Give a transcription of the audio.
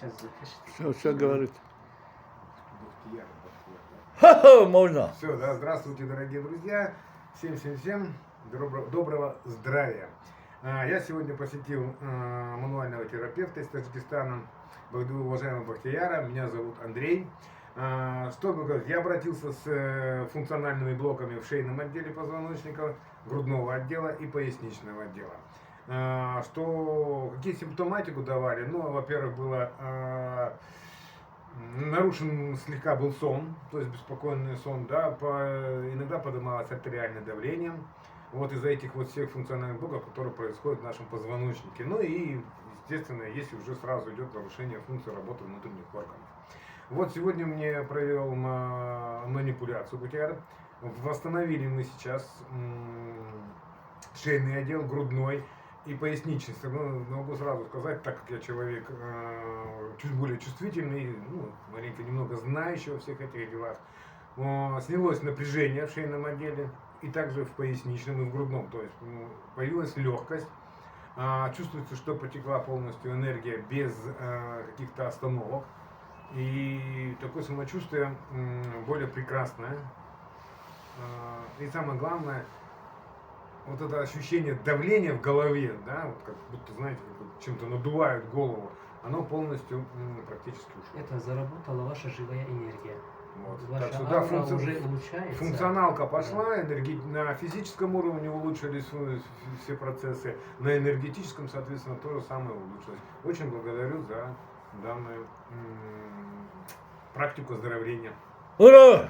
Сейчас запишите. Все говорит. Бахтияр, Ха-ха, можно. Все, да, здравствуйте, дорогие друзья. Всем доброго здравия. Я сегодня посетил мануального терапевта из Таджикистана, уважаемого Бахтияра. Меня зовут Андрей. Что могу сказать? Я обратился с функциональными блоками в шейном отделе позвоночника, грудного отдела и поясничного отдела. Какие симптоматику давали? Ну, во-первых, было нарушен слегка был сон, то есть беспокойный сон, да, иногда поднималось артериальное давление, вот из-за этих вот всех функциональных блоков, которые происходят в нашем позвоночнике. Ну и, естественно, если уже сразу идет нарушение функции работы внутренних органов. Вот сегодня мне провел манипуляцию БТР. Восстановили мы сейчас шейный отдел, грудной и поясничный. Могу сразу сказать, так как я человек чуть более чувствительный, маленько немного знающий во всех этих делах, снялось напряжение в шейном отделе и также в поясничном и в грудном. То есть появилась легкость. Чувствуется, что потекла полностью энергия без каких-то остановок. И такое самочувствие более прекрасное. И самое главное, вот это ощущение давления в голове, да, вот как будто, знаете, как чем-то надувают голову, оно полностью практически ушло. Это заработала ваша живая энергия. Вот. Ваша Так что, да, аура уже улучшается. функционалка пошла, на физическом уровне улучшились все процессы, на энергетическом, соответственно, то же самое улучшилось. Очень благодарю за данную практику оздоровления. Ура!